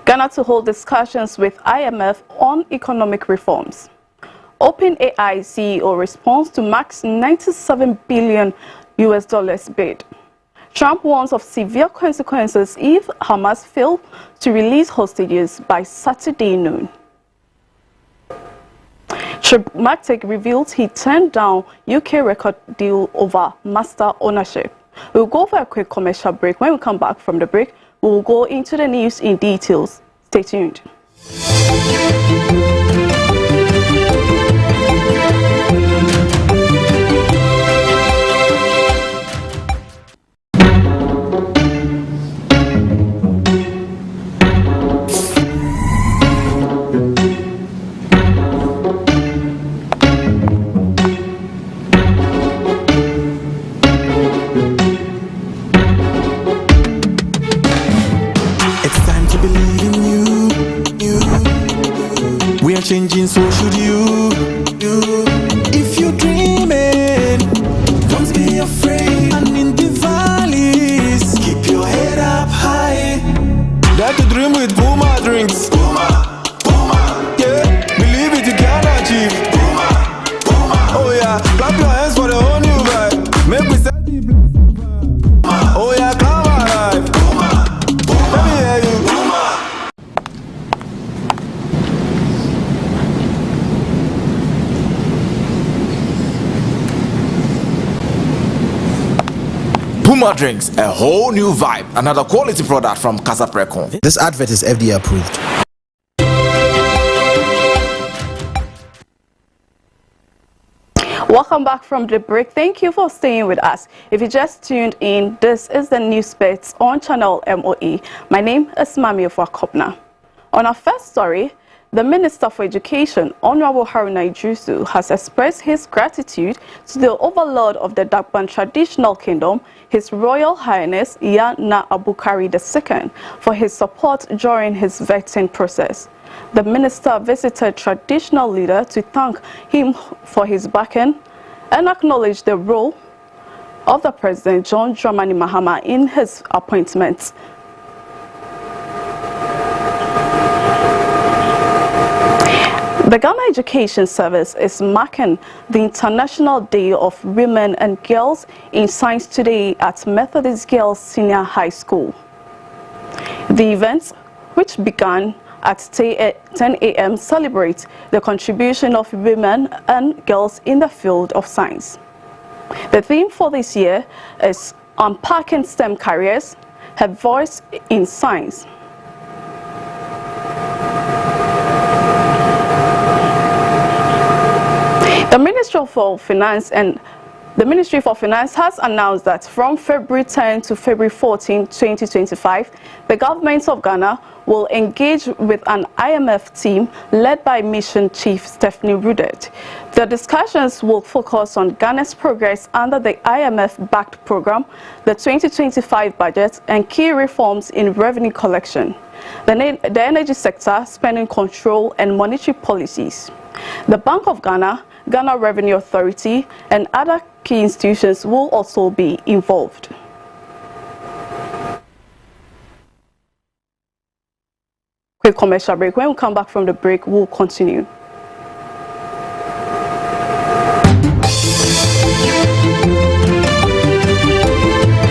Ghana to hold discussions with IMF on economic reforms. OpenAI CEO responds to Mark's $97 billion bid. Trump warns of severe consequences if Hamas fail to release hostages by Saturday noon. Tripmatic reveals he turned down UK record deal over master ownership. We'll go for a quick commercial break. When we come back from the break, we'll go into the news in details. Stay tuned. Changing, so should you. If you're dreaming, don't be afraid. And in the valleys, keep your head up high. Dare to dream with Puma drinks. Puma, Puma. Yeah, believe it, you can achieve. Puma, Puma. Oh yeah, clap your hands for the whole new vibe. Make we set the blessing vibe. Oh yeah, come alive. Puma, Puma. Let me hear you. Puma drinks, a whole new vibe. Another quality product from Casa Precon. This advert is FDA approved. Welcome back from the break. Thank you for staying with us. If you just tuned in, this is the News Bitz on channel MOE. My name is Mami Ofakopna. On our first story, the Minister for Education, Honorable Haruna Ijusu, has expressed his gratitude to the overlord of the Dakban Traditional Kingdom, His Royal Highness Yana Abukari II, for his support during his vetting process. The minister visited traditional leader to thank him for his backing and acknowledge the role of the President John Dramani Mahama in his appointment. The Ghana Education Service is marking the International Day of Women and Girls in Science today at Methodist Girls Senior High School. The event, which began at 10 a.m., celebrates the contribution of women and girls in the field of science. The theme for this year is Unpacking STEM Careers, Her Voice in Science. The Ministry for Finance has announced that from February 10 to February 14, 2025, the government of Ghana will engage with an IMF team led by Mission Chief Stephanie Rudet. The discussions will focus on Ghana's progress under the IMF-backed program, the 2025 budget, and key reforms in revenue collection, the energy sector, spending control, and monetary policies. The Bank of Ghana, Ghana Revenue Authority, and other key institutions will also be involved. Quick commercial break. When we come back from the break, we'll continue.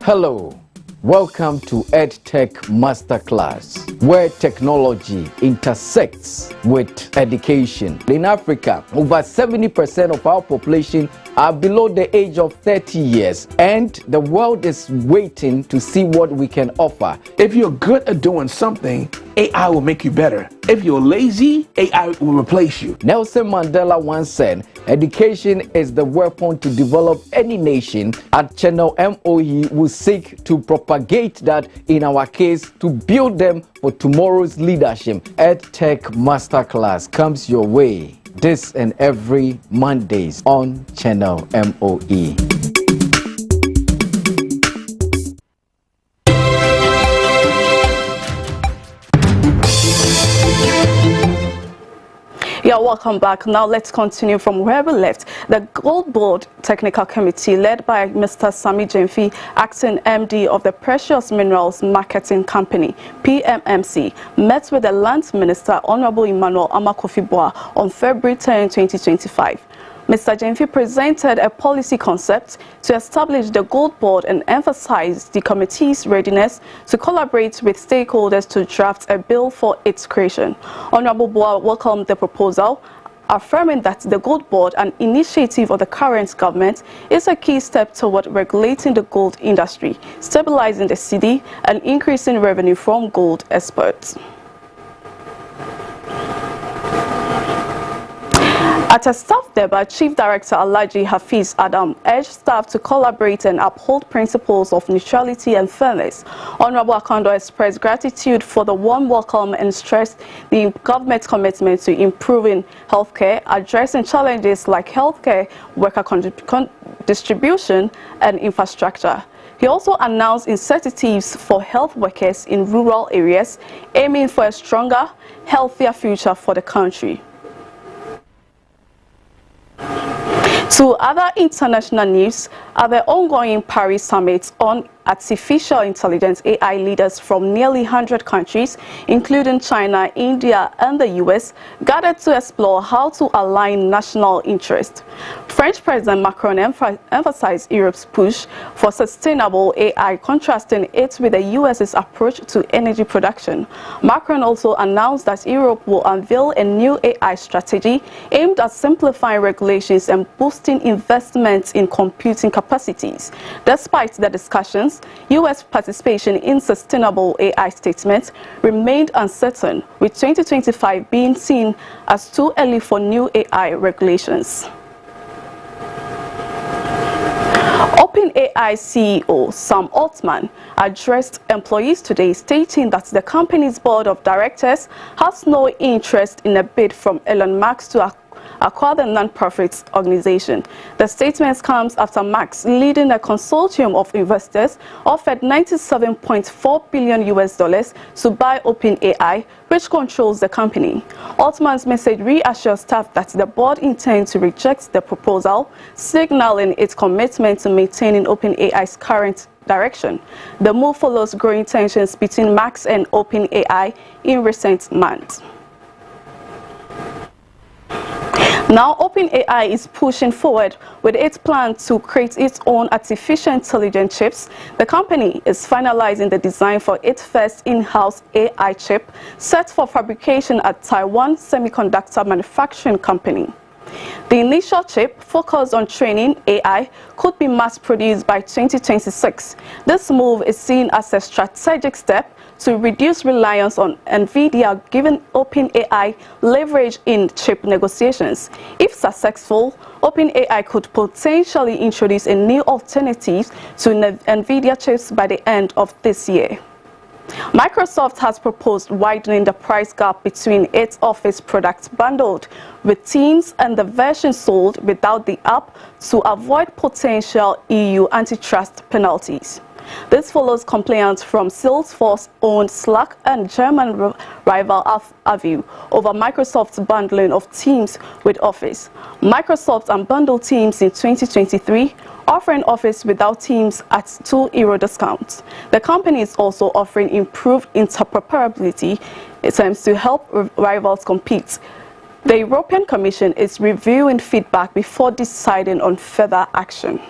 Hello. Welcome to EdTech Masterclass, where technology intersects with education. In Africa, over 70% of our population are below the age of 30 years, and the world is waiting to see what we can offer. If you're good at doing something, AI will make you better. If you're lazy, AI will replace you. Nelson Mandela once said, education is the weapon to develop any nation. At Channel MOE, we seek to propagate that, in our case, to build them for tomorrow's leadership. EdTech Masterclass comes your way this and every Mondays on Channel MOE. Yeah, welcome back. Now let's continue from where we left. The Gold Board Technical Committee, led by Mr. Sammy Gyamfi, acting MD of the Precious Minerals Marketing Company, PMMC, met with the Land Minister, Honorable Emmanuel Amakofi-Boa, on February 10, 2025. Mr. Gyamfi presented a policy concept to establish the Gold Board and emphasized the committee's readiness to collaborate with stakeholders to draft a bill for its creation. Honorable Boa welcomed the proposal, affirming that the Gold Board, an initiative of the current government, is a key step toward regulating the gold industry, stabilizing the city, and increasing revenue from gold exports. At a staff debate, Chief Director Alhaji Hafiz Adam urged staff to collaborate and uphold principles of neutrality and fairness. Honorable Akondo expressed gratitude for the warm welcome and stressed the government's commitment to improving healthcare, addressing challenges like healthcare worker distribution and infrastructure. He also announced incentives for health workers in rural areas, aiming for a stronger, healthier future for the country. To other international news, at the ongoing Paris Summit on Artificial Intelligence, AI leaders from nearly 100 countries, including China, India, and the US, gathered to explore how to align national interests. French President Macron emphasized Europe's push for sustainable AI, contrasting it with the US's approach to energy production. Macron also announced that Europe will unveil a new AI strategy aimed at simplifying regulations and boosting investments in computing capacities. Despite the discussions, U.S. participation in sustainable AI statements remained uncertain, with 2025 being seen as too early for new AI regulations. OpenAI CEO Sam Altman addressed employees today, stating that the company's board of directors has no interest in a bid from Elon Musk to acquire the non-profit organization. The statement comes after Musk, leading a consortium of investors, offered $97.4 billion to buy OpenAI, which controls the company. Altman's message reassures staff that the board intends to reject the proposal, signaling its commitment to maintaining OpenAI's current direction. The move follows growing tensions between Musk and OpenAI in recent months. Now, OpenAI is pushing forward with its plan to create its own artificial intelligence chips. The company is finalizing the design for its first in-house AI chip, set for fabrication at Taiwan Semiconductor Manufacturing Company. The initial chip, focused on training AI, could be mass-produced by 2026. This move is seen as a strategic step to reduce reliance on NVIDIA, giving OpenAI leverage in chip negotiations. If successful, OpenAI could potentially introduce a new alternative to NVIDIA chips by the end of this year. Microsoft has proposed widening the price gap between its Office products bundled with Teams and the version sold without the app to avoid potential EU antitrust penalties. This follows complaints from Salesforce-owned Slack and German rival Avio over Microsoft's bundling of Teams with Office. Microsoft unbundled Teams in 2023, offering Office without Teams at €2 discounts. The company is also offering improved interoperability attempts to help rivals compete. The European Commission is reviewing feedback before deciding on further action.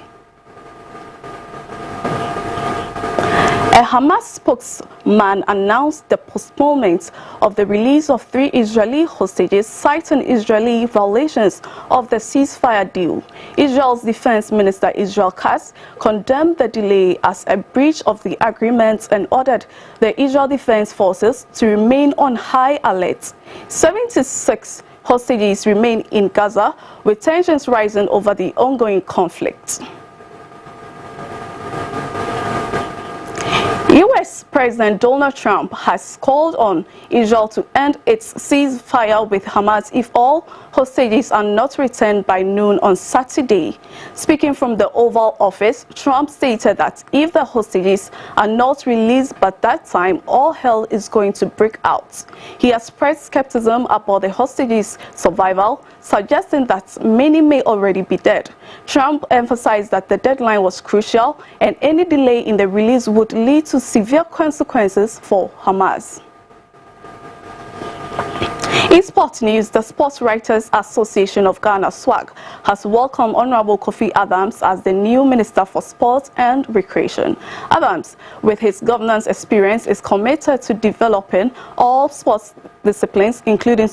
A Hamas spokesman announced the postponement of the release of 3 Israeli hostages, citing Israeli violations of the ceasefire deal. Israel's Defense Minister Israel Katz condemned the delay as a breach of the agreement and ordered the Israel Defense Forces to remain on high alert. 76 hostages remain in Gaza, with tensions rising over the ongoing conflict. US President Donald Trump has called on Israel to end its ceasefire with Hamas if all hostages are not returned by noon on Saturday. Speaking from the Oval Office, Trump stated that if the hostages are not released by that time, all hell is going to break out. He expressed skepticism about the hostages' survival, suggesting that many may already be dead. Trump emphasized that the deadline was crucial and any delay in the release would lead to severe consequences for Hamas. In sports news, the Sports Writers Association of Ghana, SWAG, has welcomed Honorable Kofi Adams as the new Minister for Sport and Recreation. Adams, with his governance experience, is committed to developing all sports disciplines, including